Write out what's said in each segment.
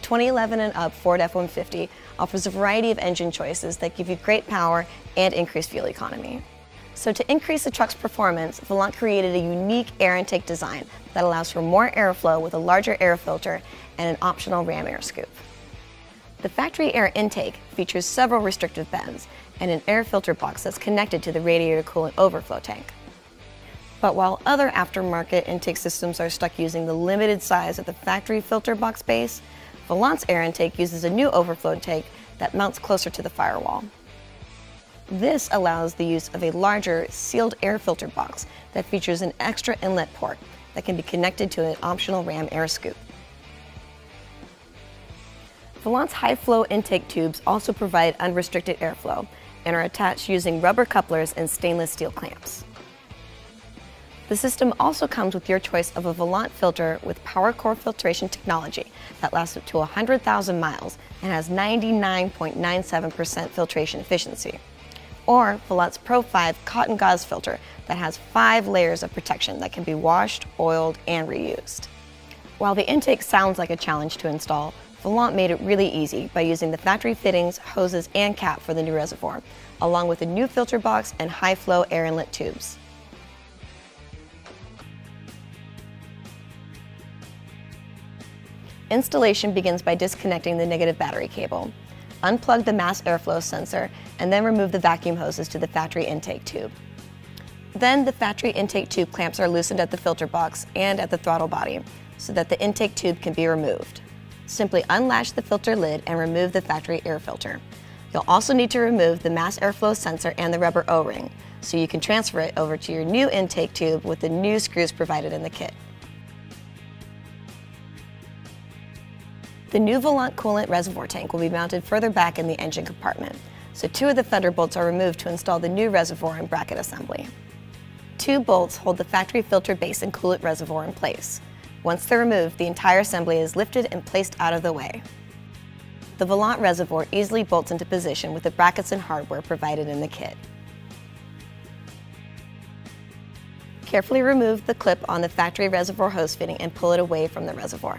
2011 and up Ford F-150 offers a variety of engine choices that give you great power and increased fuel economy. So to increase the truck's performance, Volant created a unique air intake design that allows for more airflow with a larger air filter and an optional ram air scoop. The factory air intake features several restrictive bends and an air filter box that's connected to the radiator coolant overflow tank. But while other aftermarket intake systems are stuck using the limited size of the factory filter box base, Volant's air intake uses a new overflow tank that mounts closer to the firewall. This allows the use of a larger sealed air filter box that features an extra inlet port that can be connected to an optional ram air scoop. Volant's high-flow intake tubes also provide unrestricted airflow and are attached using rubber couplers and stainless steel clamps. The system also comes with your choice of a Volant filter with power core filtration technology that lasts up to 100,000 miles and has 99.97% filtration efficiency, or Volant's Pro 5 cotton gauze filter that has 5 layers of protection that can be washed, oiled, and reused. While the intake sounds like a challenge to install, Volant made it really easy by using the factory fittings, hoses, and cap for the new reservoir, along with a new filter box and high-flow air inlet tubes. Installation begins by disconnecting the negative battery cable. Unplug the mass airflow sensor and then remove the vacuum hoses to the factory intake tube. Then the factory intake tube clamps are loosened at the filter box and at the throttle body so that the intake tube can be removed. Simply unlatch the filter lid and remove the factory air filter. You'll also need to remove the mass airflow sensor and the rubber O-ring so you can transfer it over to your new intake tube with the new screws provided in the kit. The new Volant coolant reservoir tank will be mounted further back in the engine compartment, so 2 of the fender bolts are removed to install the new reservoir and bracket assembly. 2 bolts hold the factory filter base and coolant reservoir in place. Once they're removed, the entire assembly is lifted and placed out of the way. The Volant reservoir easily bolts into position with the brackets and hardware provided in the kit. Carefully remove the clip on the factory reservoir hose fitting and pull it away from the reservoir.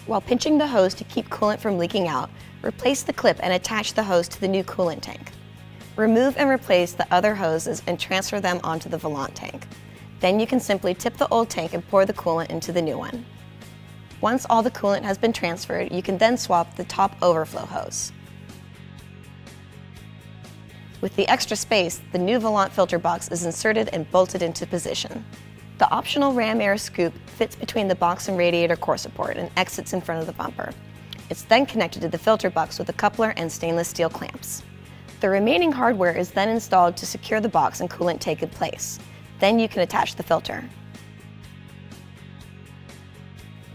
While pinching the hose to keep coolant from leaking out, replace the clip and attach the hose to the new coolant tank. Remove and replace the other hoses and transfer them onto the Volant tank. Then you can simply tip the old tank and pour the coolant into the new one. Once all the coolant has been transferred, you can then swap the top overflow hose. With the extra space, the new Volant filter box is inserted and bolted into position. The optional ram air scoop fits between the box and radiator core support and exits in front of the bumper. It's then connected to the filter box with a coupler and stainless steel clamps. The remaining hardware is then installed to secure the box and coolant tank in place. Then you can attach the filter.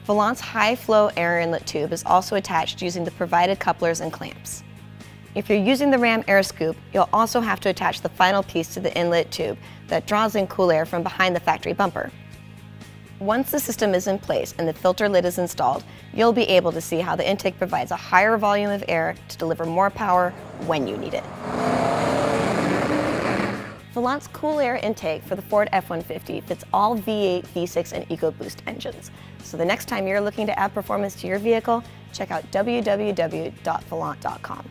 Volant's high-flow air inlet tube is also attached using the provided couplers and clamps. If you're using the ram air scoop, you'll also have to attach the final piece to the inlet tube that draws in cool air from behind the factory bumper. Once the system is in place and the filter lid is installed, you'll be able to see how the intake provides a higher volume of air to deliver more power when you need it. Volant's cool air intake for the Ford F-150 fits all V8, V6, and EcoBoost engines. So the next time you're looking to add performance to your vehicle, check out www.volant.com.